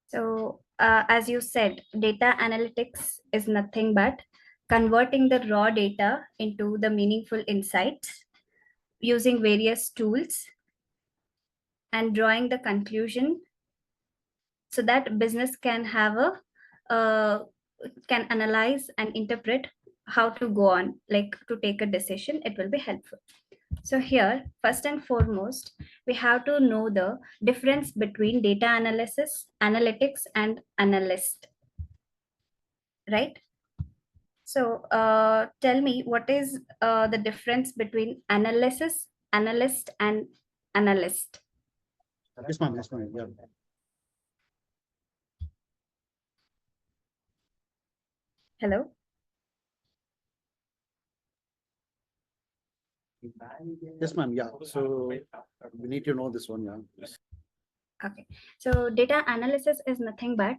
So as you said, data analytics is nothing but converting the raw data into the meaningful insights using various tools and drawing the conclusion so that business can have can analyze and interpret how to go on, like to take a decision. It will be helpful. So here, first and foremost, we have to know the difference between data analysis, analytics, and analyst, right? So tell me, what is the difference between analysis, analyst, and analyst? Yes, ma'am. Yes, ma'am. Yeah. Hello? Yes, ma'am. Yeah. So we need to know this one. Yeah. Okay. So data analysis is nothing but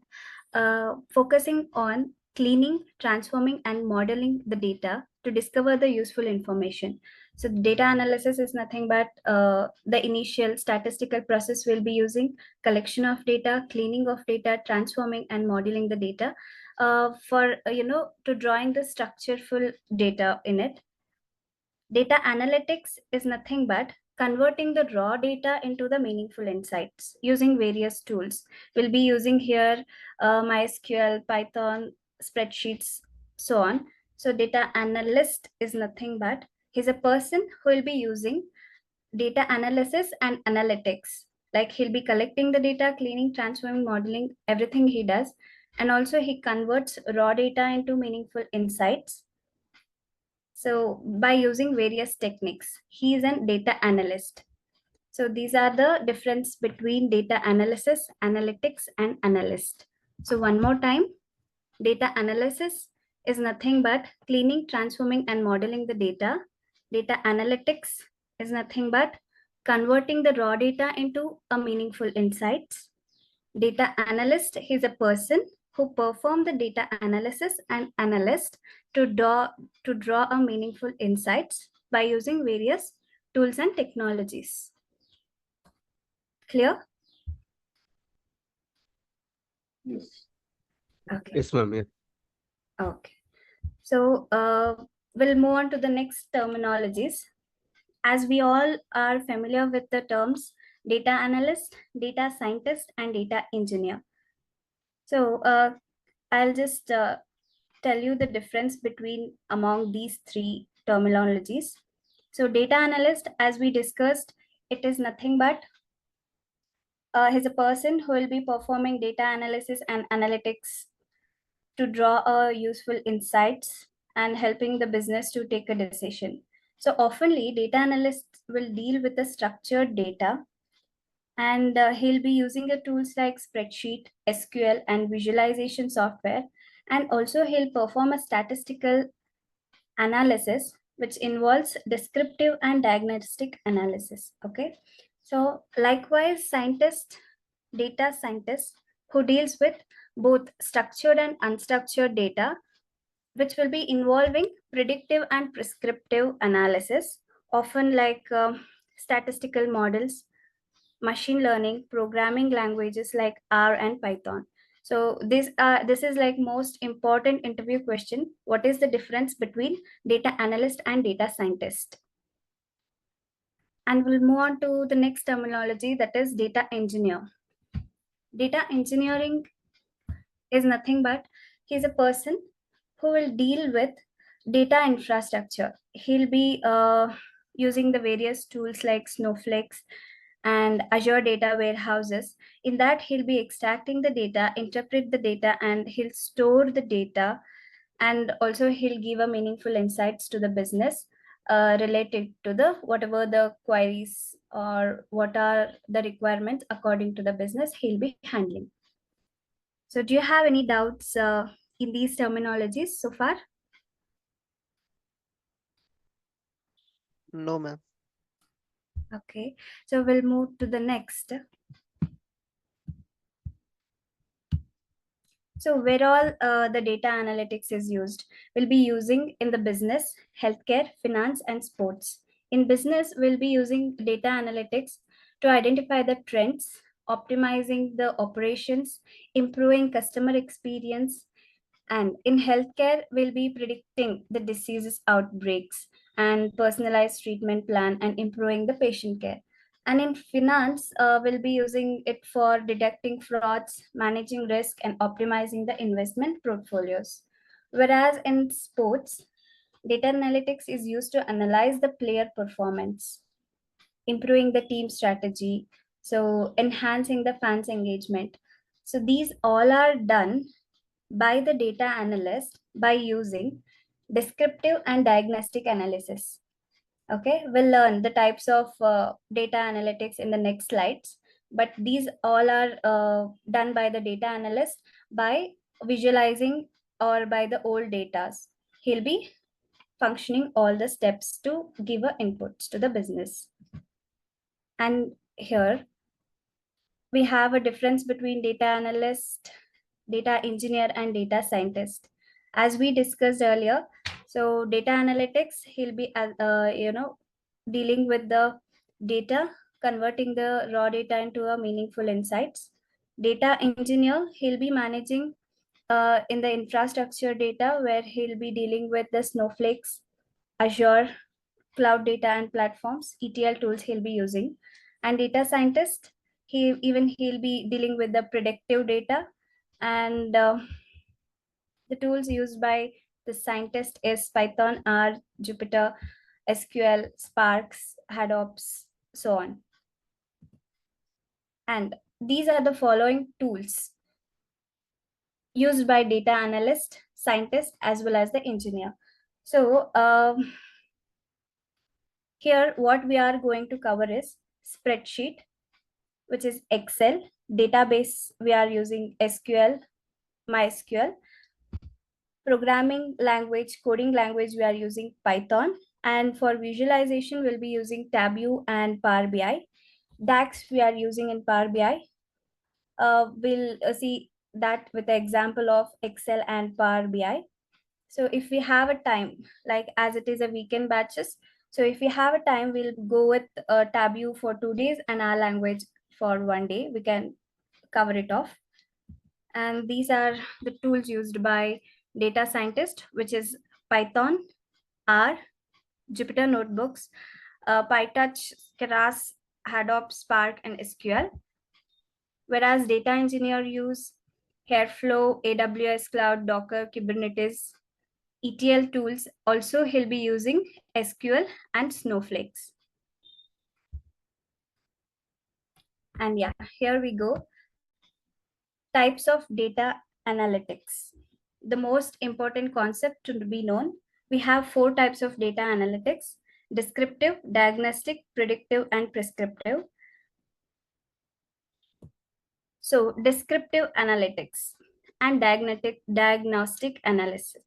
focusing on cleaning, transforming, and modeling the data to discover the useful information. So data analysis is nothing but the initial statistical process will be using collection of data, cleaning of data, transforming, and modeling the data for, to drawing the structureful data in it. Data analytics is nothing but converting the raw data into the meaningful insights using various tools. We'll be using here MySQL, Python, spreadsheets, so on. So data analyst is nothing but he's a person who will be using data analysis and analytics. Like he'll be collecting the data, cleaning, transforming, modeling, everything he does. And also he converts raw data into meaningful insights. So by using various techniques, he is a data analyst. So these are the difference between data analysis, analytics, and analyst. So one more time, data analysis is nothing but cleaning, transforming, and modeling the data. Data analytics is nothing but converting the raw data into a meaningful insights. Data analyst is a person who perform the data analysis and analyst to draw a meaningful insights by using various tools and technologies. Clear? Yes. Okay. Yes, ma'am. Yes. Okay. So we'll move on to the next terminologies. As we all are familiar with the terms data analyst, data scientist, and data engineer. So I'll just tell you the difference between among these three terminologies. So data analyst, as we discussed, it is nothing but he's a person who will be performing data analysis and analytics to draw a useful insights and helping the business to take a decision. So oftenly data analysts will deal with the structured data, and he'll be using the tools like spreadsheet, SQL, and visualization software. And also he'll perform a statistical analysis, which involves descriptive and diagnostic analysis. Okay. So likewise, data scientist who deals with both structured and unstructured data, which will be involving predictive and prescriptive analysis, often like statistical models, machine learning, programming languages like R and Python. So this is like most important interview question. What is the difference between data analyst and data scientist? And we'll move on to the next terminology, that is data engineer. Data engineering is nothing but he's a person who will deal with data infrastructure. He'll be using the various tools like Snowflakes and Azure data warehouses. In that, he'll be extracting the data, interpret the data, and he'll store the data. And also he'll give a meaningful insights to the business related to the whatever the queries or what are the requirements according to the business he'll be handling. So do you have any doubts in these terminologies so far? No, ma'am. Okay, so we'll move to the next. So where all the data analytics is used, we'll be using in the business, healthcare, finance, and sports. In business, we'll be using data analytics to identify the trends, optimizing the operations, improving customer experience, and in healthcare, we'll be predicting the diseases outbreaks and personalized treatment plan and improving the patient care. And in finance, we'll be using it for detecting frauds, managing risk, and optimizing the investment portfolios. Whereas in sports, data analytics is used to analyze the player performance, improving the team strategy, so enhancing the fans engagement. So these all are done by the data analyst by using descriptive and diagnostic analysis. Okay, we'll learn the types of data analytics in the next slides, but these all are done by the data analyst by visualizing or by the old data. He'll be functioning all the steps to give a inputs to the business. And here we have a difference between data analyst, data engineer, and data scientist. As we discussed earlier, so data analytics, he'll be, dealing with the data, converting the raw data into a meaningful insights. Data engineer, he'll be managing in the infrastructure data, where he'll be dealing with the Snowflakes, Azure, cloud data and platforms, ETL tools he'll be using. And data scientist, he'll be dealing with the predictive data, and the tools used by the scientist is Python, R, Jupyter, SQL, Sparks, Hadops, so on. And these are the following tools used by data analyst, scientist, as well as the engineer. So here what we are going to cover is spreadsheet, which is Excel. Database, we are using SQL, MySQL. Programming language, coding language, we are using Python. And for visualization, we'll be using Tableau and Power BI. DAX, we are using in Power BI. We'll see that with the example of Excel and Power BI. So if we have a time, like as it is a weekend batches, so if we have a time, we'll go with Tableau for 2 days and our language for 1 day. We can cover it off. And these are the tools used by data scientist, which is Python, R, Jupyter Notebooks, PyTouch, Keras, Hadoop, Spark, and SQL. Whereas data engineer use Airflow, AWS Cloud, Docker, Kubernetes, ETL tools. Also, he'll be using SQL and Snowflakes. And yeah, here we go. Types of data analytics. The most important concept to be known, we have 4 types of data analytics: descriptive, diagnostic, predictive, and prescriptive. So descriptive analytics and diagnostic analysis.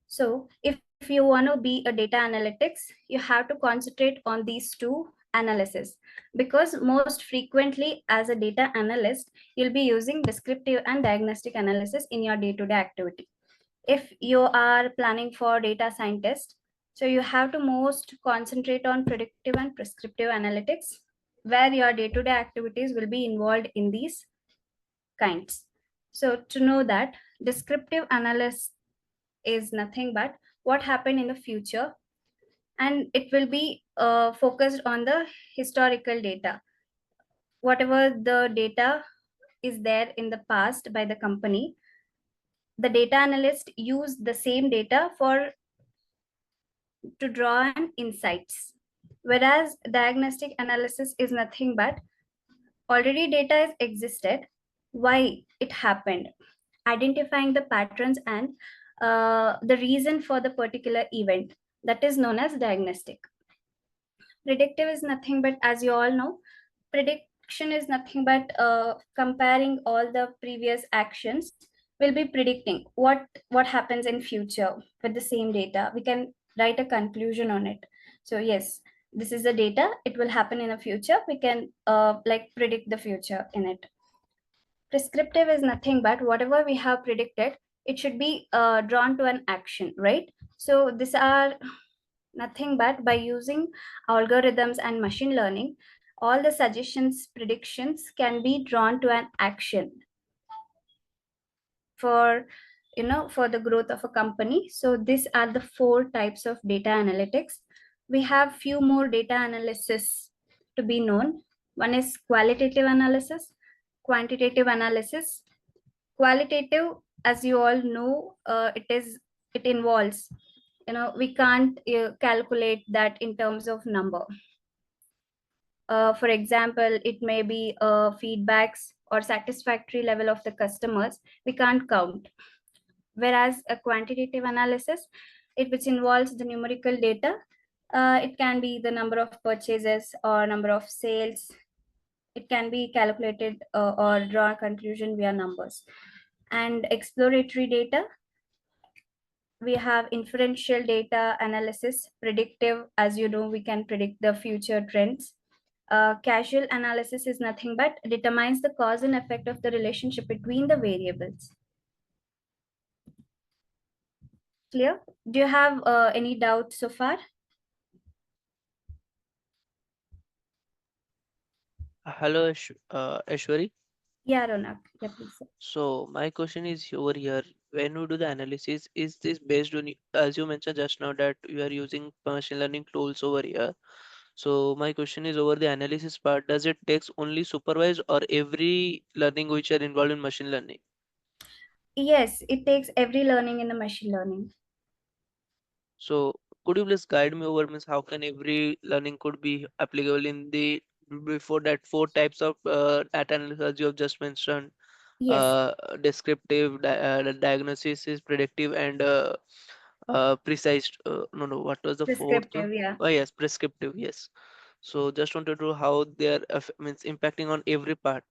So if you want to be a data analytics, you have to concentrate on these 2 analysis, because most frequently as a data analyst, you'll be using descriptive and diagnostic analysis in your day-to-day activity. If you are planning for data scientist, so you have to most concentrate on predictive and prescriptive analytics, where your day-to-day activities will be involved in these kinds. So to know that, descriptive analysis is nothing but what happened in the future, and it will be focused on the historical data. Whatever the data is there in the past by the company, the data analyst use the same data to draw an insights. Whereas diagnostic analysis is nothing but already data is existed, why it happened, identifying the patterns and the reason for the particular event. That is known as diagnostic. Predictive is nothing but, as you all know, prediction is nothing but comparing all the previous actions. We'll be predicting what happens in future with the same data. We can write a conclusion on it. So yes, this is the data, it will happen in the future. We can like predict the future in it. Prescriptive is nothing but whatever we have predicted, it should be drawn to an action, right? So these are nothing but by using algorithms and machine learning, all the suggestions, predictions can be drawn to an action for for the growth of a company. So these are the 4 types of data analytics. We have few more data analysis to be known. One is qualitative analysis, quantitative analysis. Qualitative, as you all know, it involves, we can't calculate that in terms of number. For example, it may be feedbacks or satisfactory level of the customers. We can't count. Whereas a quantitative analysis, which involves the numerical data, it can be the number of purchases or number of sales. It can be calculated or draw a conclusion via numbers. And exploratory data, we have inferential data analysis, predictive, as you know, we can predict the future trends. Causal analysis is nothing but determines the cause and effect of the relationship between the variables. Clear? Do you have any doubts so far? Hello, Eshwari. Yeah, Ronak. Yeah, please. So my question is over here. When we do the analysis, is this based on, as you mentioned just now, that you are using machine learning tools over here? So my question is over the analysis part, does it takes only supervised or every learning which are involved in machine learning? Yes, it takes every learning in the machine learning. So could you please guide me over, means how can every learning could be applicable in the before that 4 types of data analysis as you have just mentioned? Yes, Descriptive, diagnosis is predictive, and precise. No, no. What was the fourth one? prescriptive. Yeah. Oh yes, prescriptive. Yes. So just wanted to know how they are means impacting on every part.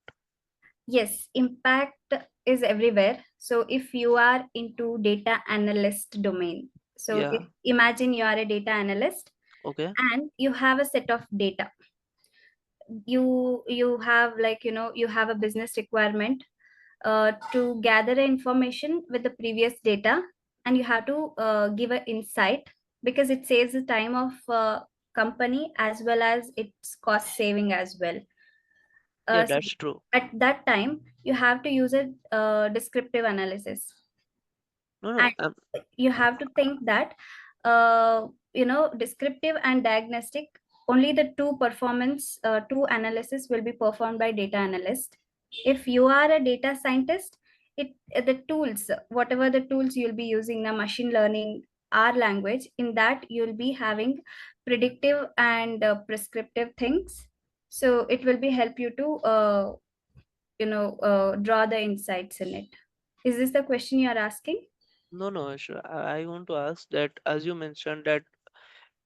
Yes, impact is everywhere. So if you are into data analyst domain, so if Yeah. imagine you are a data analyst Okay. and you have a set of data. You have, like, you have a business requirement to gather information with the previous data, and you have to give an insight, because it saves the time of company as well as its cost saving as well. Yeah, So that's true. at that time you have to use a descriptive analysis, No, no. and you have to think that descriptive and diagnostic, only the two analysis will be performed by data analyst. If you are a data scientist, the tools, whatever the tools you'll be using, the machine learning, R language, in that you'll be having predictive and prescriptive things. So it will be help you to draw the insights in it. Is this the question you are asking? No, no. Sure. I want to ask that as you mentioned that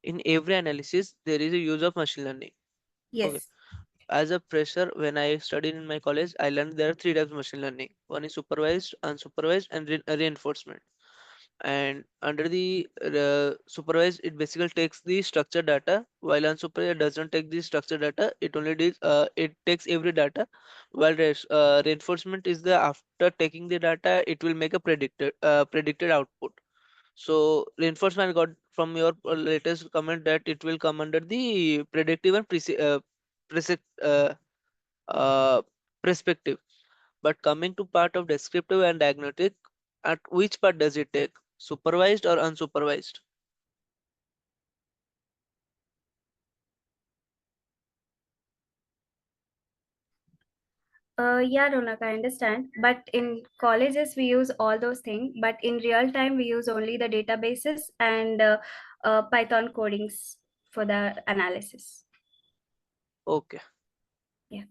in every analysis there is a use of machine learning. Okay. Yes. As a fresher, when I studied in my college, I learned there are 3 types of machine learning. One is supervised, unsupervised, and reinforcement. And under the supervised, it basically takes the structured data, while unsupervised doesn't take the structured data. It only it takes every data. While reinforcement is the after taking the data, it will make a predicted output. So reinforcement I got from your latest comment that it will come under the predictive and prece- uh, uh, perspective. But coming to part of descriptive and diagnostic, at which part does it take? Supervised or unsupervised? Yeah, Ronak, I understand. But in colleges, we use all those things. But in real time, we use only the databases and Python codings for the analysis. Okay. Yeah.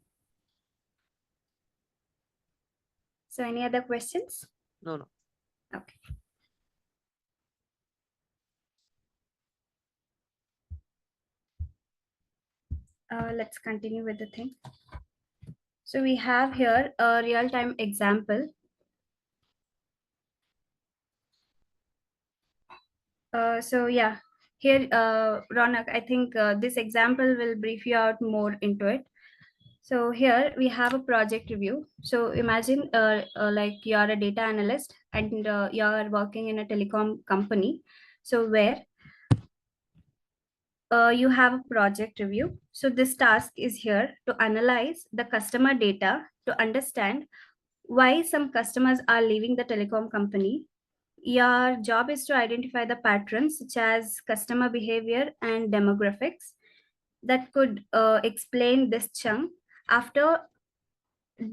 So any other questions? No, no. Okay. Let's continue with the thing. So we have here a real-time example. So yeah, here, Ronak, I think this example will brief you out more into it. So here we have a project review. So imagine like you are a data analyst and you are working in a telecom company. So where you have a project review. So this task is here to analyze the customer data to understand why some customers are leaving the telecom company. Your job is to identify the patterns such as customer behavior and demographics that could explain this chunk. After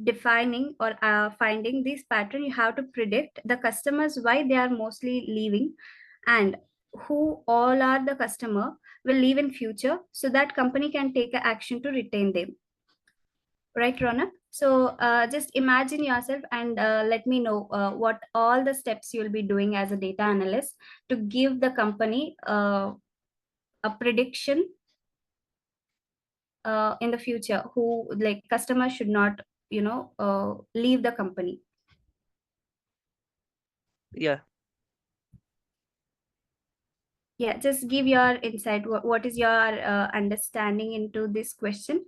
defining or finding this pattern, you have to predict the customers why they are mostly leaving and who all are the customer will leave in future, so that company can take a action to retain them. Right, Rona? So just imagine yourself and let me know what all the steps you'll be doing as a data analyst to give the company a prediction in the future who like customers should not leave the company. Yeah. Yeah, just give your insight. What is your understanding into this question,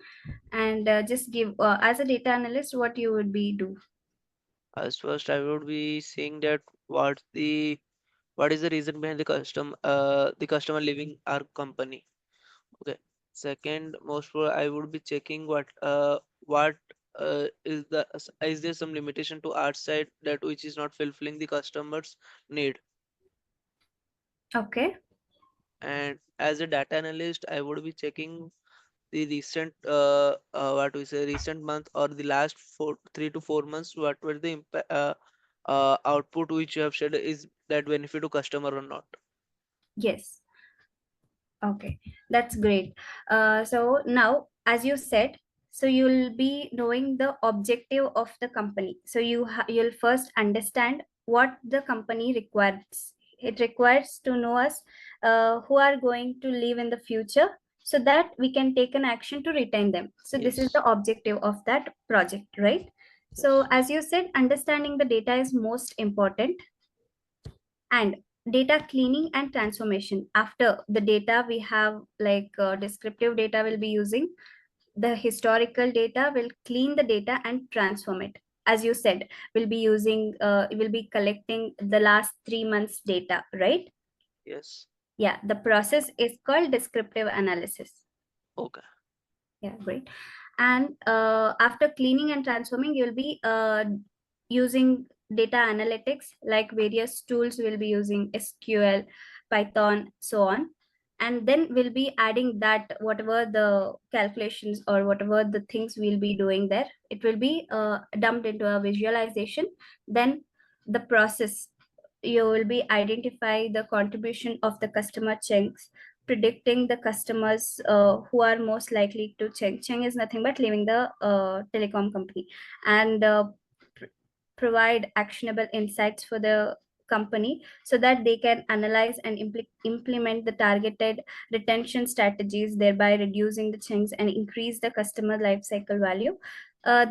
and just give as a data analyst what you would be do. As first, I would be saying that what is the reason behind the customer leaving our company. Okay. Second, I would be checking what is there some limitation to our side that which is not fulfilling the customer's need. Okay. And as a data analyst, I would be checking the recent recent month or the last 3 to 4 months, what were the output which you have shared, is that benefit to customer or not. Yes. Okay, that's great. So now, as you said, so you'll be knowing the objective of the company. So you'll first understand what the company requires. It requires to know us who are going to live in the future, so that we can take an action to retain them. So this is Yes. the objective of that project, right? So Yes. as you said, understanding the data is most important, and data cleaning and transformation. After the data we have, like descriptive data will be using the historical data, will clean the data and transform it. As you said, we'll be using will be collecting the last 3 months data, right? Yes. Yeah, the process is called descriptive analysis. Okay. Yeah, great. And after cleaning and transforming, you'll be using data analytics, like various tools. Will be using SQL, Python, so on. And then we'll be adding that whatever the calculations or whatever the things we'll be doing there, it will be dumped into a visualization. Then the process, you will be identify the contribution of the customer chunks, predicting the customers who are most likely to change. Change is nothing but leaving the telecom company, and provide actionable insights for the company so that they can analyze and implement the targeted retention strategies, thereby reducing the change and increase the customer lifecycle value.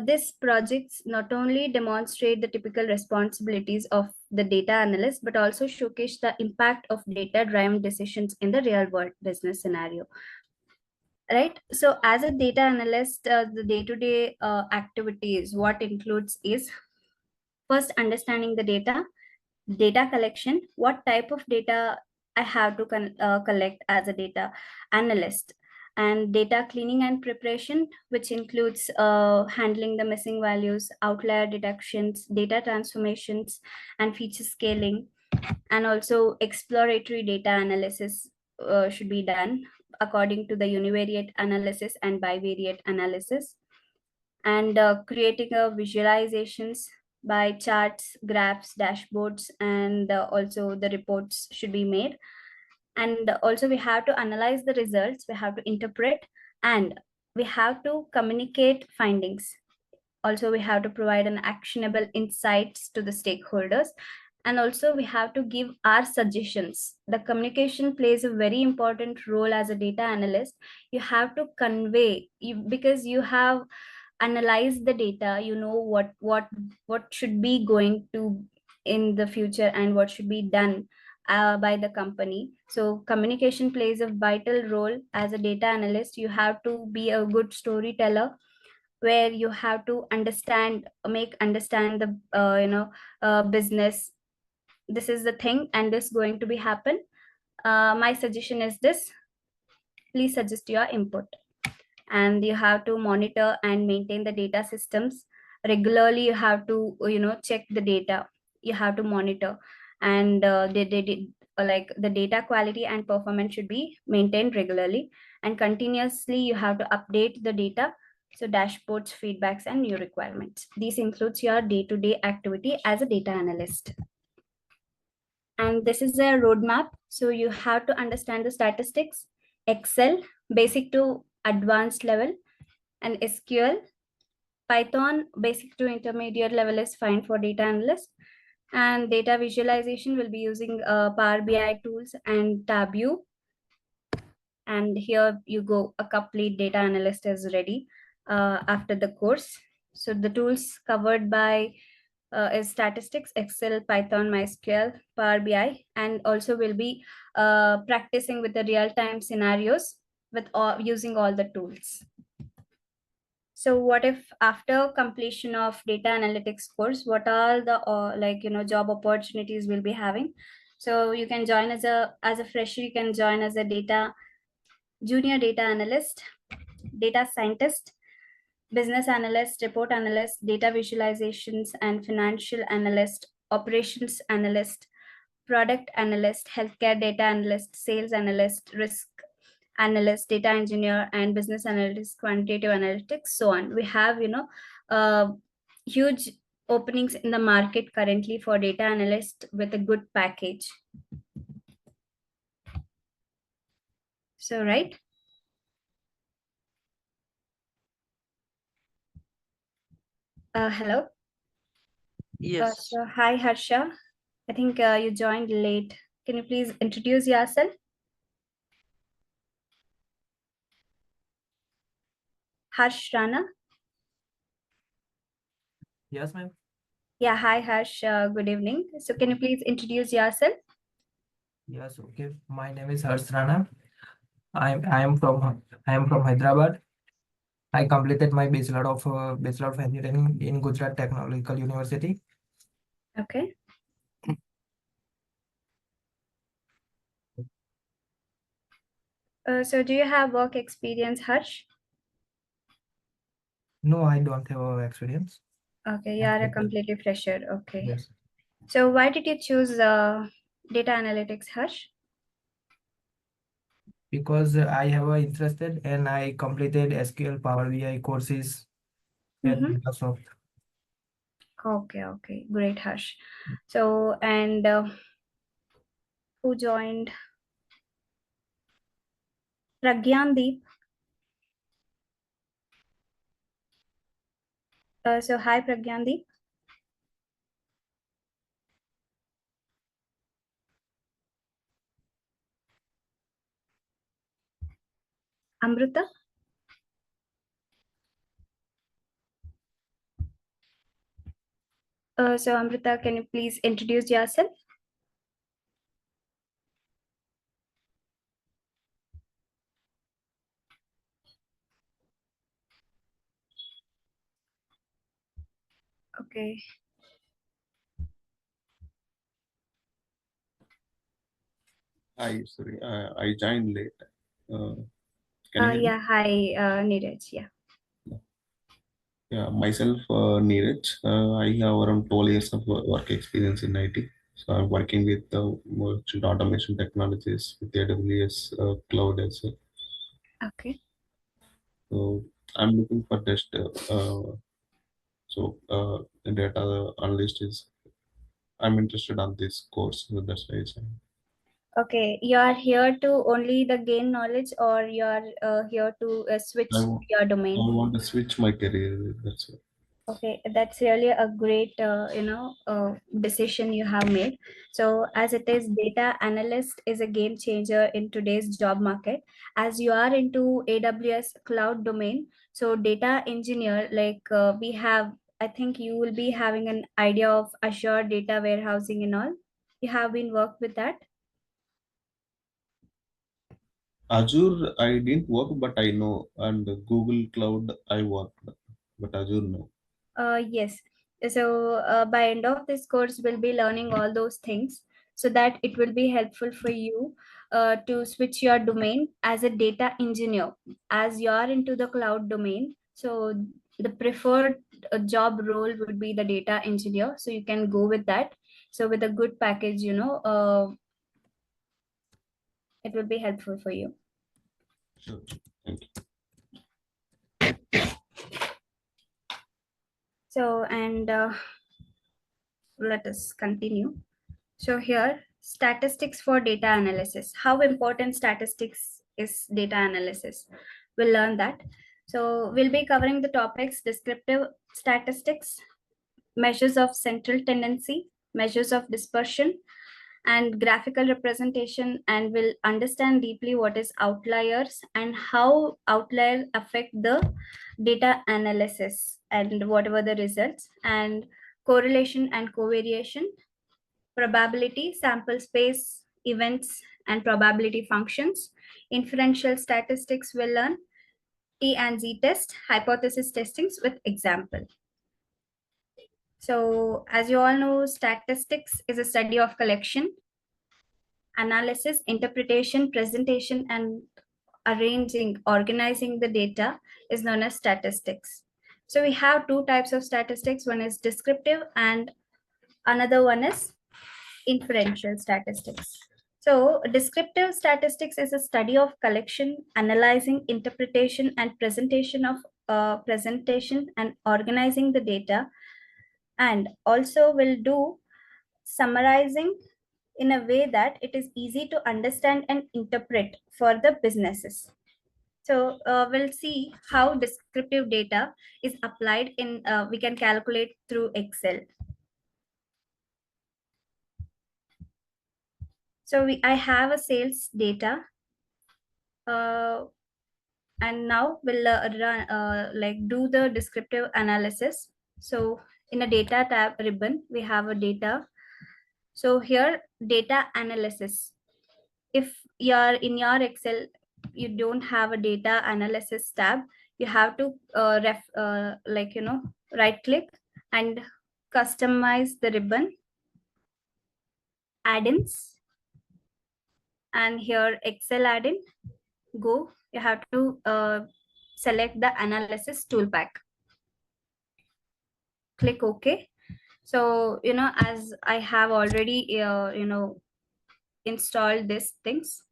This projects not only demonstrate the typical responsibilities of the data analyst, but also showcase the impact of data-driven decisions in the real-world business scenario. Right. So as a data analyst, the day-to-day activities, what includes is first understanding the data collection, what type of data I have to collect as a data analyst, and data cleaning and preparation, which includes handling the missing values, outlier detections, data transformations, and feature scaling. And also exploratory data analysis should be done according to the univariate analysis and bivariate analysis, and creating a visualizations by charts, graphs, dashboards, and also the reports should be made. And also we have to analyze the results, we have to interpret, and we have to communicate findings. Also we have to provide an actionable insights to the stakeholders, and also we have to give our suggestions. The communication plays a very important role as a data analyst. You have to convey because you have analyze the data, you know what should be going to in the future and what should be done by the company. So communication plays a vital role as a data analyst. You have to be a good storyteller, where you have to understand the business. This is the thing and this going to be happen. My suggestion is this. Please suggest your input. And you have to monitor and maintain the data systems regularly. You have to check the data. You have to monitor, and like the data quality and performance should be maintained regularly, and continuously you have to update the data. So dashboards, feedbacks, and new requirements. These includes your day-to-day activity as a data analyst. And this is a roadmap. So you have to understand the statistics, Excel, basic to advanced level, and SQL. Python, basic to intermediate level is fine for data analyst. And data visualization will be using Power BI tools and Tableau. And here you go, a complete data analyst is ready after the course. So the tools covered by is statistics, Excel, Python, MySQL, Power BI, and also will be practicing with the real-time scenarios with using all the tools. So what if after completion of data analytics course, what are the job opportunities we'll be having? So you can join as a fresher. You can join as a junior data analyst, data scientist, business analyst, report analyst, data visualizations and financial analyst, operations analyst, product analyst, healthcare data analyst, sales analyst, risk analyst, data engineer, and business analytics, quantitative analytics, so on. We have huge openings in the market currently for data analyst with a good package. So right. Hello. Yes. So hi Harsha. I think you joined late. Can you please introduce yourself? Harsh Rana. Yes, ma'am. Yeah, hi Harsh. Good evening. So can you please introduce yourself? Yes, okay. My name is Harsh Rana. I am from Hyderabad. I completed my Bachelor of Engineering in Gujarat Technological University. Okay. So do you have work experience, Harsh? No, I don't have experience. Okay, you are a completely fresher. Okay. Yes, So why did you choose data analytics, Harsh? because I have interested and I completed SQL Power BI courses at Microsoft. Okay, great, Harsh. So and who joined? Pragyandeep. So hi, Pragyandeep. Amrita. So Amrita, can you please introduce yourself? Okay. Sorry, I joined late. Can you hear me? Yeah, hi, Neeraj. Yeah. Yeah, myself, Neeraj. I have around 12 years of work experience in IT. So I'm working with merchant automation technologies with AWS cloud as well. Okay. So I'm looking for test. Data analyst is. I'm interested on this course. So that's why I joined. Okay, you are here to only the gain knowledge, or you are here to switch I your domain? want to switch my career. That's why. Okay, that's really a great, decision you have made. So, as it is, data analyst is a game changer in today's job market. As you are into AWS cloud domain, so data engineer, we have, I think you will be having an idea of Azure data warehousing and all. You have been worked with that? Azure, I didn't work, but I know. And Google Cloud, I worked, but Azure, no. Yes. So by end of this course, we'll be learning all those things. so that it will be helpful for you to switch your domain as a data engineer, as you are into the cloud domain. So the preferred job role would be the data engineer, so you can go with that. So with a good package, it will be helpful for you. Sure. Thank you. So, and let us continue. So here, statistics for data analysis. How important statistics is data analysis? We'll learn that. So we'll be covering the topics: descriptive statistics, measures of central tendency, measures of dispersion, and graphical representation, and will understand deeply what is outliers and how outliers affect the data analysis and whatever the results, and correlation and covariation, probability, sample space, events, and probability functions. Inferential statistics will learn T and Z test, hypothesis testings with example. So as you all know, statistics is a study of collection, analysis, interpretation, presentation, and organizing the data is known as statistics. So we have two types of statistics. One is descriptive and another one is inferential statistics. So descriptive statistics is a study of collection, analyzing, interpretation, and presentation and organizing the data, and also will do summarizing in a way that it is easy to understand and interpret for the businesses. So we'll see how descriptive data is applied in, we can calculate through Excel. So I have a sales data, and now we'll do the descriptive analysis. So in a data tab ribbon, we have a data. So here, data analysis. If you're in your Excel, you don't have a data analysis tab, you have to right click and customize the ribbon, add-ins, and here Excel add-in, go, you have to select the analysis tool pack, click OK. So as I have already installed these things,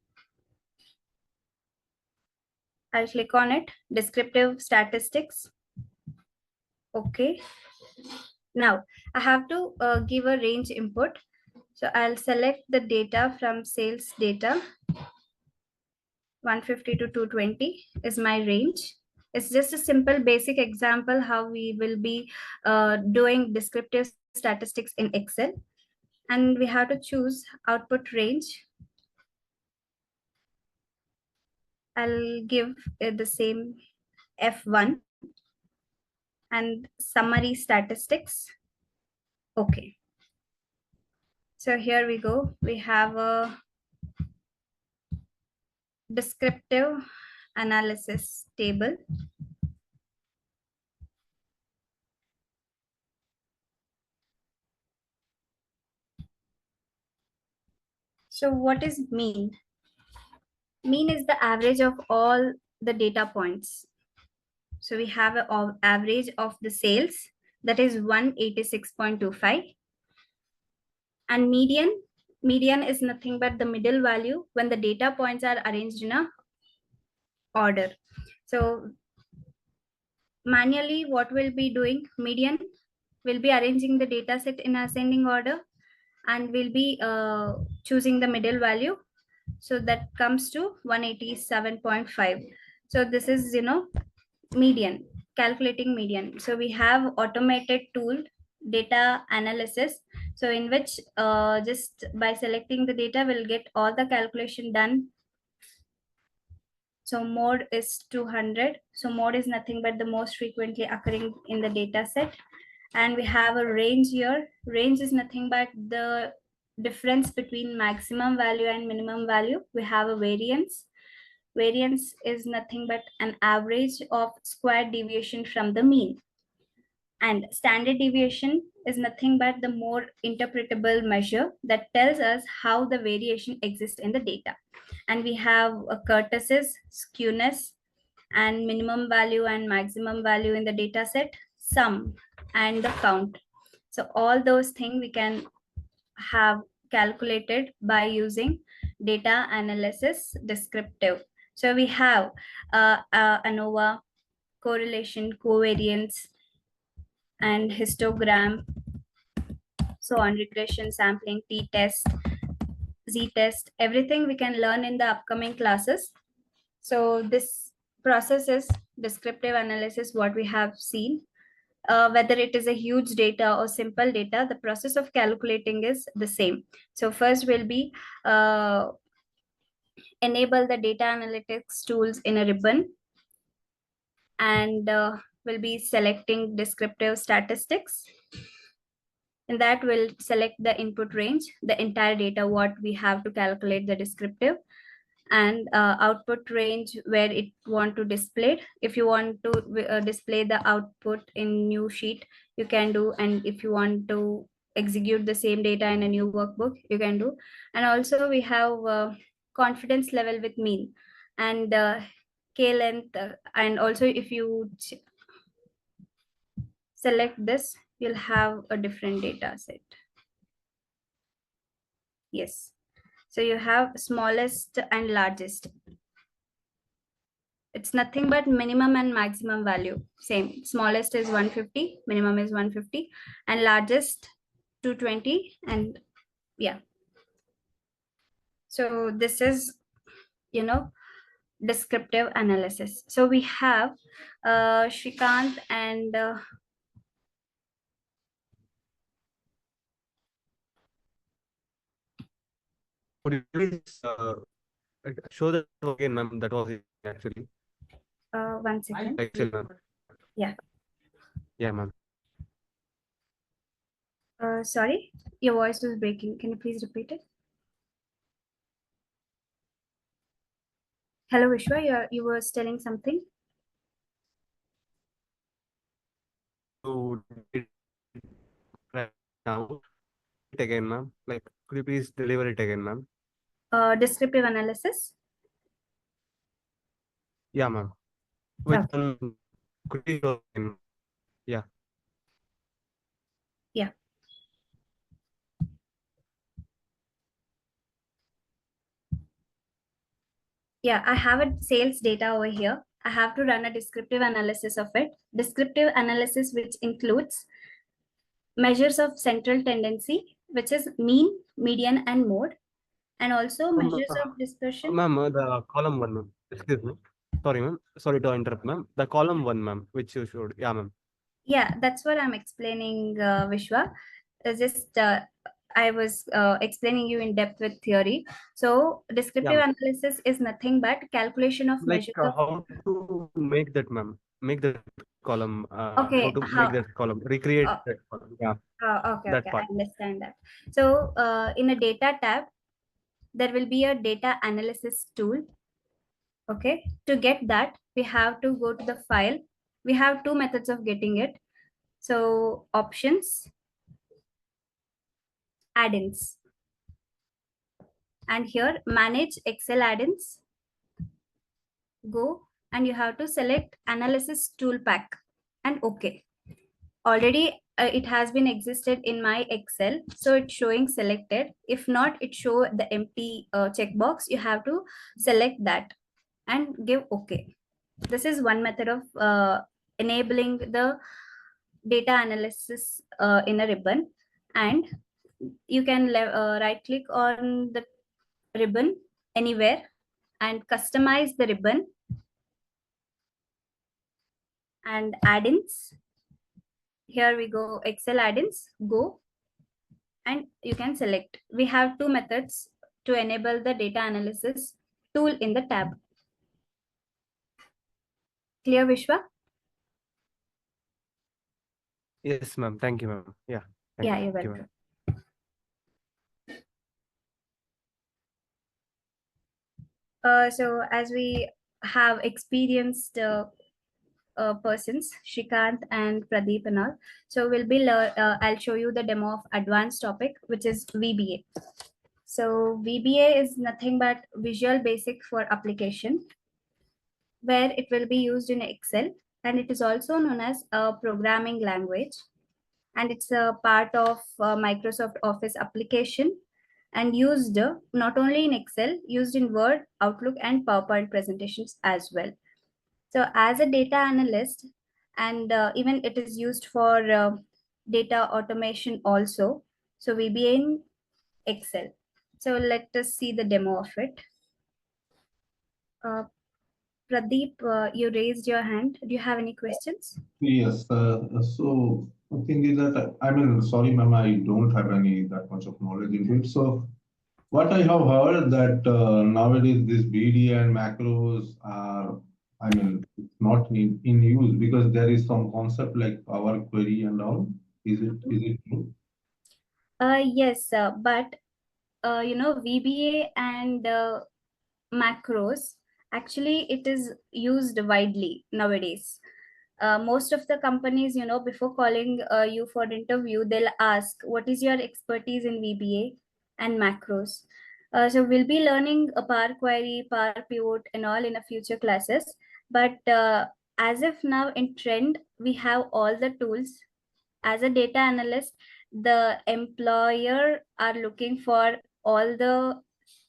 I'll click on it, descriptive statistics. Okay. Now I have to give a range input. So I'll select the data from sales data. 150 to 220 is my range. It's just a simple basic example how we will be doing descriptive statistics in Excel. And we have to choose output range. I'll give it the same F1 and summary statistics. Okay. So here we go. We have a descriptive analysis table. So what is mean? Mean is the average of all the data points. So we have an average of the sales, that is 186.25. And median is nothing but the middle value when the data points are arranged in a order. So manually, what we'll be doing, median, we'll be arranging the data set in ascending order, and we'll be choosing the middle value. So that comes to 187.5. So this is, median, calculating median. So we have automated tool, data analysis. So in which just by selecting the data, we'll get all the calculation done. So mode is 200. So mode is nothing but the most frequently occurring in the data set. And we have a range here. Range is nothing but the difference between maximum value and minimum value. We have a variance. Variance is nothing but an average of square deviation from the mean. And standard deviation is nothing but the more interpretable measure that tells us how the variation exists in the data. And we have a kurtosis, skewness, and minimum value and maximum value in the data set, sum, and the count. So all those things we can have calculated by using data analysis descriptive. So we have ANOVA, correlation, covariance, and histogram, so on, regression, sampling, t-test, z-test, everything we can learn in the upcoming classes. So this process is descriptive analysis, what we have seen. Whether it is a huge data or simple data, the process of calculating is the same. So first will be enable the data analytics tools in a ribbon, and we'll be selecting descriptive statistics. In that, we'll select the input range, the entire data, what we have to calculate the descriptive, and output range where it want to display it. If you want to display the output in new sheet, you can do. And if you want to execute the same data in a new workbook, you can do. And also we have confidence level with mean and k-length. And also if you select this, you'll have a different data set. Yes. So you have smallest and largest. It's nothing but minimum and maximum value. Same. Smallest is 150, minimum is 150, and largest 220. And yeah. So this is, descriptive analysis. So we have Shrikant and Could you please show that again, ma'am? That was it actually. 1 second. Excel, ma'am. Yeah. Yeah, ma'am. Sorry, your voice was breaking. Can you please repeat it? Hello, Vishwa, you were telling something? So right now, it again, ma'am. Like, could you please deliver it again, ma'am? Descriptive analysis. Yeah, ma'am. Which Okay. one could you show again? Yeah. Yeah. Yeah, I have a sales data over here. I have to run a descriptive analysis of it. Descriptive analysis, which includes measures of central tendency, which is mean, median, and mode, and also measures of dispersion. Ma'am, the column one, ma'am. Excuse me. Sorry, ma'am. Sorry to interrupt, ma'am. The column one, ma'am, which you showed. Yeah, ma'am. Yeah, that's what I'm explaining, Vishwa. I was explaining you in depth with theory. So descriptive Yeah, analysis is nothing but calculation of like measures of. how to make that, ma'am? Make that column. How Okay, to make that column? Recreate uh, that column. Yeah, okay, that I part. understand that. So in a data tab, there will be a data analysis tool. Okay, to get that, we have to go to the file. We have two methods of getting it. So options, add-ins. And here manage Excel add-ins, go, and you have to select analysis tool pack and okay. Already it has been existed in my Excel, so it's showing selected. If not, it show the empty checkbox. You have to select that and give okay. This is one method of enabling the data analysis in a ribbon. And you can right click on the ribbon anywhere and customize the ribbon and add-ins. Here we go, Excel add-ins, go, and you can select. We have two methods to enable the data analysis tool in the tab. Clear, Vishwa? Yes, ma'am. Thank you, ma'am. Yeah. Yeah, you're Thank you, welcome. So as we have experienced persons, Shrikant and Pradeep and all. So I'll show you the demo of advanced topic, which is VBA. So VBA is nothing but Visual Basic for Application, where it will be used in Excel, and it is also known as a programming language, and it's a part of Microsoft Office application, and used not only in Excel, used in Word, Outlook, and PowerPoint presentations as well. So as a data analyst, and even it is used for data automation also. So VBA in Excel. So let us see the demo of it. Pradeep, you raised your hand. Do you have any questions? Yes, so the thing is that I mean, sorry, ma'am, I don't have any that much of knowledge into it. So what I have heard that nowadays this BD and macros are, I mean, it's not in use because there is some concept like Power Query and all. Is it true? Yes, but VBA and macros, actually it is used widely nowadays. Most of the companies, before calling you for interview, they'll ask what is your expertise in VBA and macros. So we'll be learning a Power Query, Power Pivot and all in a future classes, but as of now in trend, we have all the tools. As a data analyst, the employer are looking for all the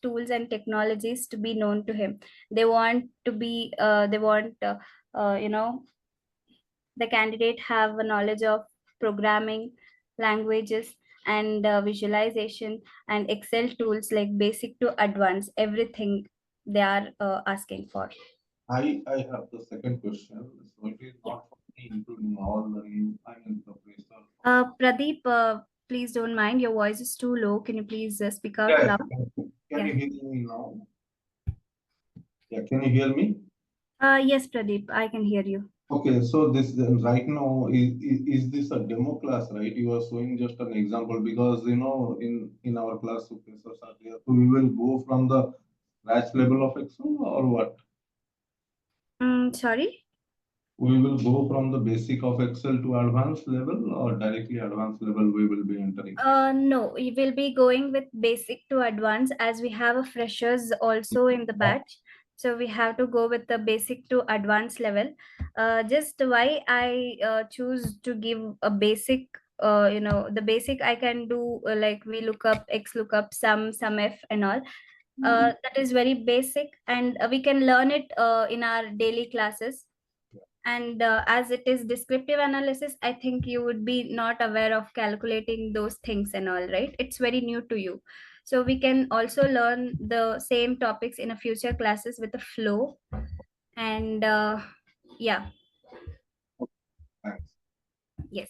tools and technologies to be known to him. They want the candidate have a knowledge of programming languages and visualization and Excel tools, like basic to advanced, everything they are asking for. I have the second question. So it is not for me, including all the new, I mean, the professor. Pradeep, please don't mind, your voice is too low. Can you please speak out Yes. loud? Can you hear me now? Yeah, can you hear me? Yes, Pradeep, I can hear you. Okay, so this right now is this a demo class, right? You are showing just an example because in our class professors are there. So we will go from the scratch level of Excel or what? Sorry? We will go from the basic of Excel to advanced level or directly advanced level we will be entering? No, we will be going with basic to advanced, as we have a freshers also in the batch. So we have to go with the basic to advanced level. Just why I choose to give a basic, the basic I can do, like we look up, X lookup, sum F and all. That is very basic, and we can learn it in our daily classes. And as it is descriptive analysis, I think you would be not aware of calculating those things and all, right? It's very new to you. So we can also learn the same topics in a future classes with a flow. And yeah. Thanks. Yes.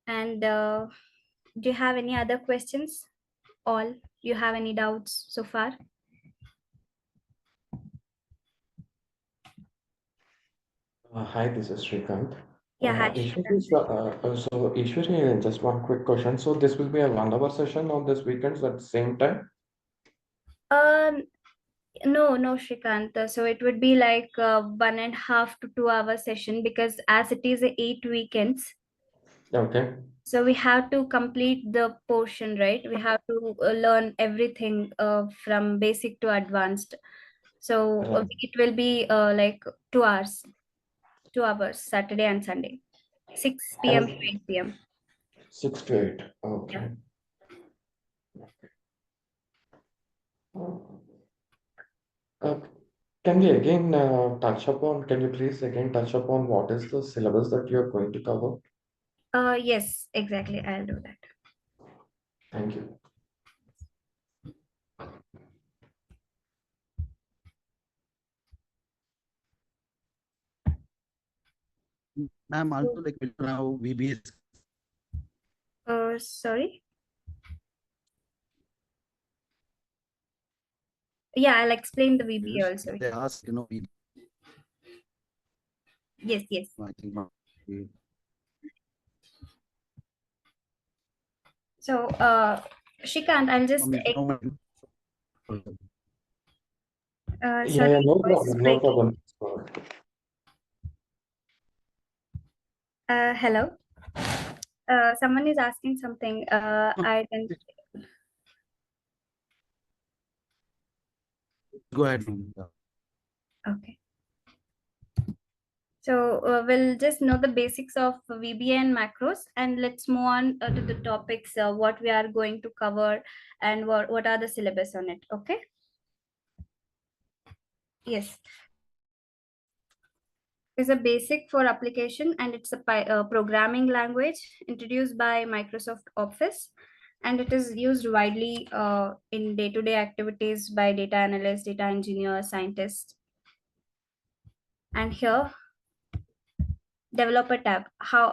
And do you have any other questions? All, you have any doubts so far? Hi, this is Shrikant. Yeah, hi, Eshwari, Shrikant. so Eshwari, just one quick question. So this will be a 1 hour session on this weekends at the same time? No, Shrikant. So it would be like 1.5 to 2 hour session, because as it is 8 weekends, Okay. so we have to complete the portion, right? We have to learn everything from basic to advanced. So Right. it will be like 2 hours, 2 hours, Saturday and Sunday, 6 p.m. to And 8 p.m. 6 to 8. Yeah. Okay. Uh, can we again can you please again touch upon what is the syllabus that you're going to cover? Yes, exactly. I'll do that. Thank you. Ma'am, also like now VBS. Sorry. Yeah, I'll explain the VBA also. They ask, Yes, yes. I think. So, Shrikant, I'll just Yeah, Sorry, yeah, no voice is problem, no breaking. problem. So, Hello. Someone is asking something. I didn't. Go ahead. Yeah. Okay. So we'll just know the basics of VBA and macros, and let's move on to the topics, what we are going to cover and what are the syllabus on it. Okay. Yes. Is a basic for application, and it's a programming language introduced by Microsoft Office, and it is used widely in day-to-day activities by data analysts, data engineers, scientists. And here, developer tab. How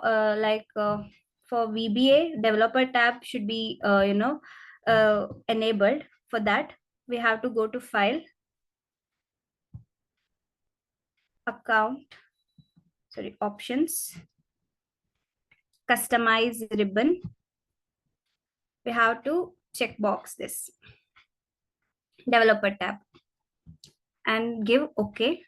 for VBA, developer tab should be enabled. For that, we have to go to File, Account, Options, Customize ribbon. We have to checkbox this developer tab and give OK.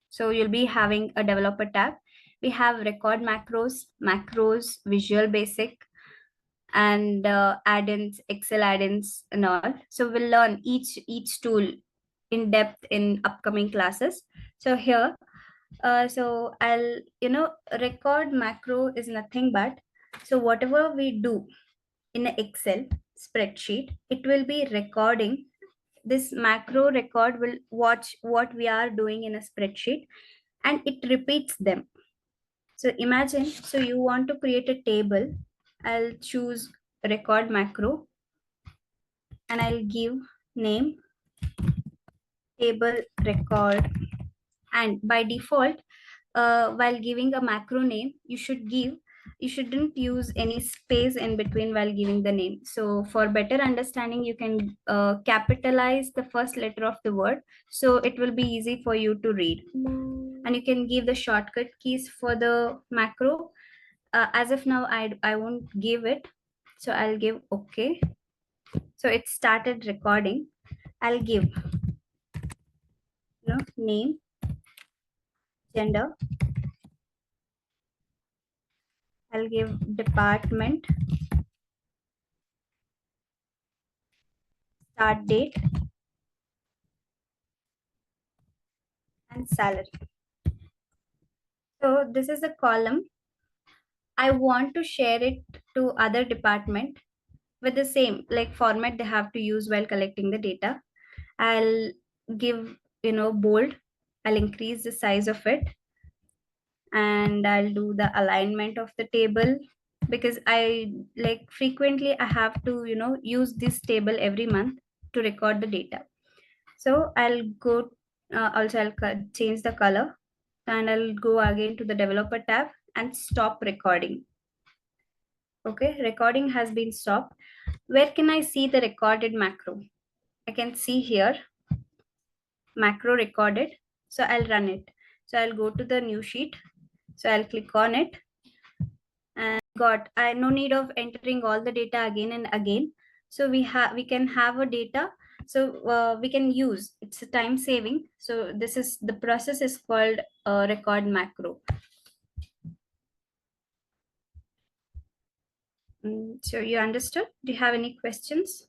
So you'll be having a developer tab. We have record macros, Visual Basic, and add-ins, Excel add-ins and all. So we'll learn each tool in depth in upcoming classes. So here, so I'll, record macro is nothing but, so whatever we do in an Excel spreadsheet, it will be recording. This macro record will watch what we are doing in a spreadsheet, and it repeats them. So imagine, so you want to create a table. I'll choose record macro and I'll give name table record. And by default, while giving a macro name, you shouldn't use any space in between while giving the name. So for better understanding, you can capitalize the first letter of the word, so it will be easy for you to read. And you can give the shortcut keys for the macro. As of now, I won't give it, so I'll give OK. So it started recording. I'll give name, gender. I'll give department, start date, and salary. So this is a column. I want to share it to other department with the same like format they have to use while collecting the data. I'll give bold. I'll increase the size of it, and I'll do the alignment of the table, because I like frequently I have to use this table every month to record the data. So I'll go also I'll change the color, and I'll go again to the developer tab and stop recording. Okay, recording has been stopped. Where can I see the recorded macro? I can see here macro recorded. So I'll run it. So I'll go to the new sheet. So I'll click on it, and no need of entering all the data again and again. So we can have a data. So we can use, it's a time saving. So this is the process is called record macro. So you understood? Do you have any questions?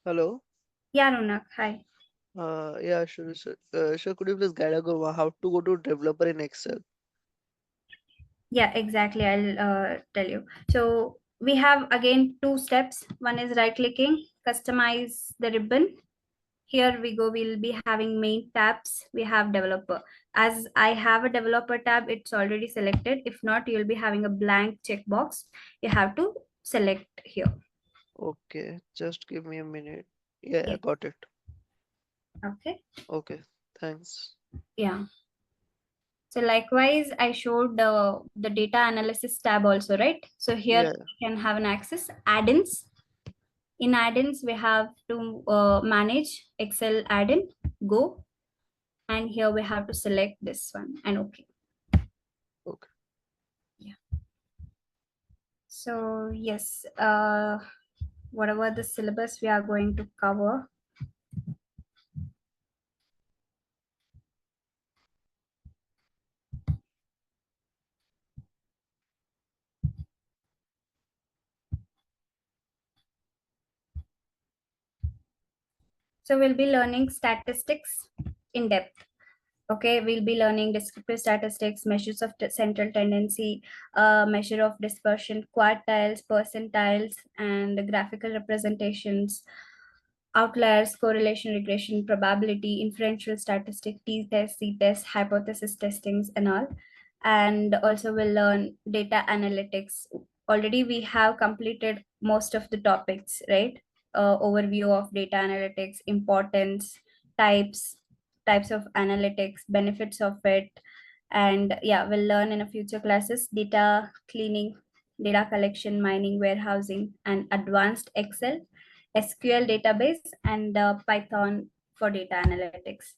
Hello. Yeah, Ronak, hi. Yeah, sure, sir. Sure, could you please guide us over how to go to developer in Excel? Yeah, exactly. I'll tell you. So we have again two steps. One is right clicking, customize the ribbon. Here we go. We'll be having main tabs. We have developer. As I have a developer tab, it's already selected. If not, you'll be having a blank checkbox. You have to select here. Okay, just give me a minute. Yeah, I Yeah. got it. Okay. Okay, thanks. Yeah. So likewise, I showed the data analysis tab also, right? So here Yeah. you can have an access add-ins. In add-ins, we have to manage Excel add-in, go. And here we have to select this one and okay. Okay. Yeah. So yes, whatever the syllabus we are going to cover. So we'll be learning statistics in depth. Okay, we'll be learning descriptive statistics, measures of central tendency, measure of dispersion, quartiles, percentiles, and graphical representations, outliers, correlation, regression, probability, inferential statistic, t-test, c-test, hypothesis testings, and all. And also we'll learn data analytics. Already we have completed most of the topics, right? Overview of data analytics, importance, types of analytics, benefits of it. And yeah, we'll learn in a future classes data cleaning, data collection, mining, warehousing, and advanced Excel, SQL database, and Python for data analytics.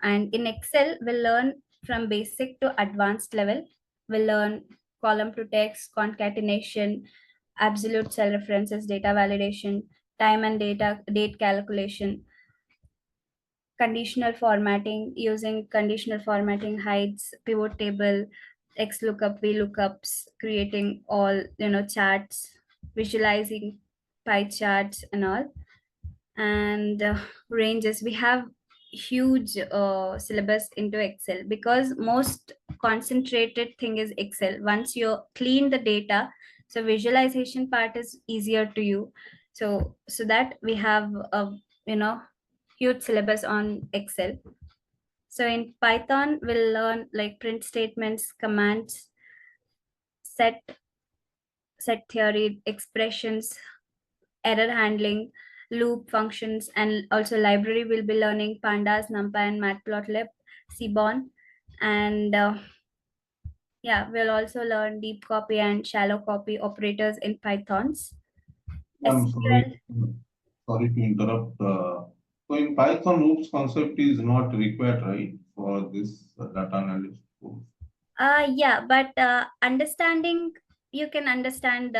And in Excel, we'll learn from basic to advanced level. We'll learn column to text, concatenation, absolute cell references, data validation, time and date calculation, conditional formatting, using conditional formatting, hides, pivot table, XLOOKUP, VLOOKUPs, creating all charts, visualizing pie charts and all. And ranges, we have huge syllabus into Excel, because most concentrated thing is Excel. Once you clean the data, so visualization part is easier to you. So that we have a huge syllabus on Excel. So in Python, we'll learn like print statements, commands, set theory, expressions, error handling, loop functions, and also library. Will be learning pandas, numpy, and matplotlib, seaborn. And yeah, we'll also learn deep copy and shallow copy operators in Pythons. I'm SQL. sorry to interrupt. So in Python, loops concept is not required, right, for this data analysis course? Yeah, but understanding, you can understand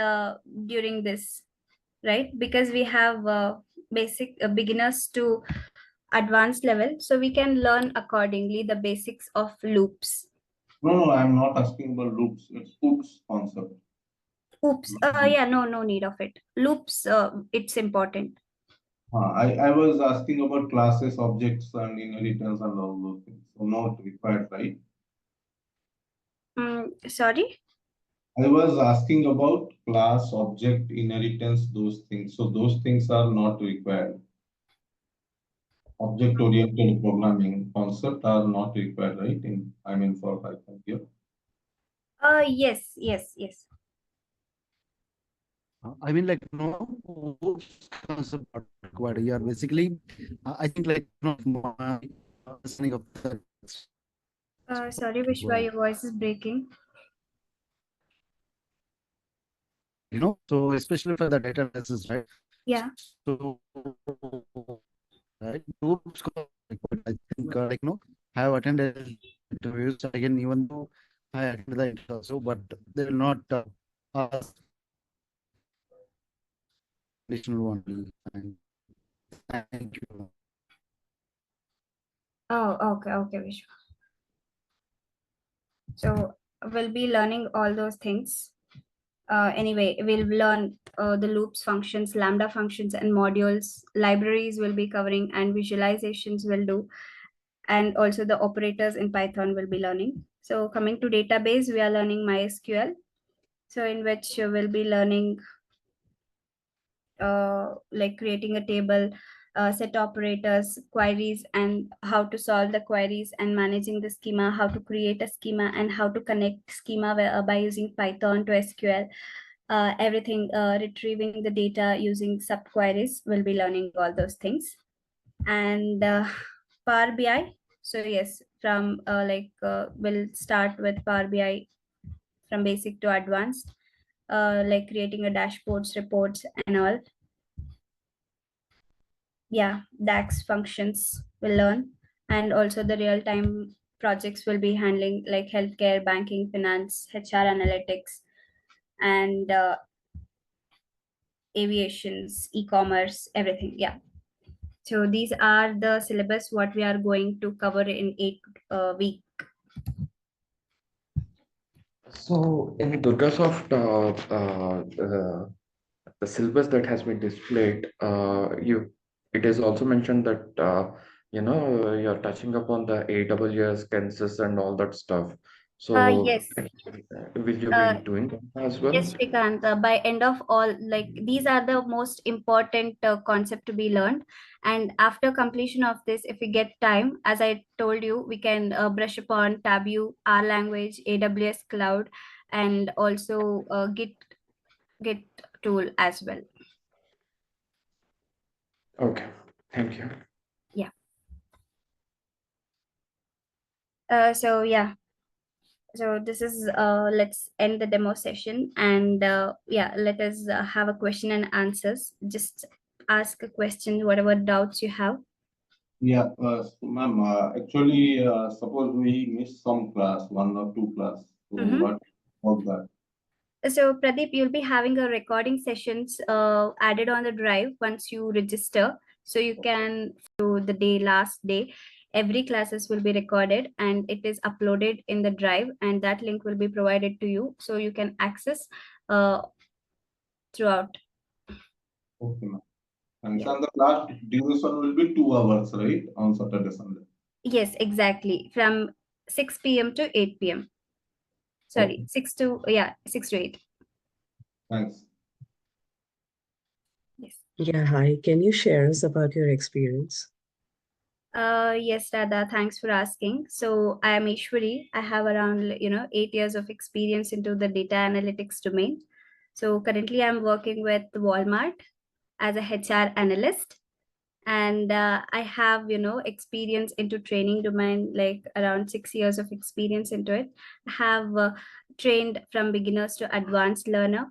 during this, right? Because we have basic beginners to advanced level, so we can learn accordingly the basics of loops. No, I'm not asking about loops. It's oops concept. Oops. Yeah, no need of it. Loops, it's important. I was asking about classes, objects, and inheritance and all those things. So not required, right? Sorry? I was asking about class, object, inheritance, those things. So those things are not required. Object-oriented programming concept are not required, right? For Python here. Yes. I mean, like, no, concept not required here. Basically, I think, like, my understanding of the Sorry, Vishwa, your voice is breaking. So especially for the data analysis, right? Yeah. So, right, groups, I think, I have attended interviews again, even though I attended the interview also, but they will not ask additional one. And thank you. Oh, okay, Vishwa. So we'll be learning all those things. Anyway, we'll learn the loops, functions, lambda functions, and modules. Libraries will be covering, and visualizations will do. And also the operators in Python will be learning. So coming to database, we are learning MySQL. So in which we'll be learning like creating a table, set operators, queries, and how to solve the queries, and managing the schema, how to create a schema, and how to connect schema by using Python to SQL. Everything, retrieving the data using subqueries. We'll be learning all those things. And Power BI. So yes, from we'll start with Power BI from basic to advanced, like creating a dashboards, reports, and all. Yeah, DAX functions will learn, and also the real-time projects will be handling, like healthcare, banking, finance, HR analytics, and aviations, e-commerce, everything. Yeah. So these are the syllabus what we are going to cover in 8 weeks. So in DurgaSoft, the syllabus that has been displayed, it is also mentioned that you're touching upon the AWS, Kansas, and all that stuff. So Yes. will you be doing that as well? Yes, Shrikant. By end of all, like these are the most important concept to be learned. And after completion of this, if we get time, as I told you, we can brush upon Tableau, R language, AWS cloud, and also Git tool as well. Okay, thank you. Yeah. So yeah. So this is let's end the demo session, and yeah, let us have a question and answers. Just ask a question, whatever doubts you have. Yeah, ma'am, actually, suppose we miss some class, 1 or 2 class. So what about that? So Pradeep, you'll be having a recording sessions added on the drive once you register. So you can do the last day. Every classes will be recorded and it is uploaded in the drive, and that link will be provided to you, so you can access throughout. Okay, ma'am. And so the class duration will be 2 hours, right? On Saturday, Sunday. Yes, exactly. From 6 p.m. to 8 p.m. Sorry, Okay. 6 to 8. Thanks. Yes. Yeah, hi. Can you share us about your experience? Yes, Radha, thanks for asking. So I am Eshwari. I have around 8 years of experience into the data analytics domain. So currently I'm working with Walmart as a HR analyst, and I have experience into training domain, like around 6 years of experience into it. I have trained from beginners to advanced learner,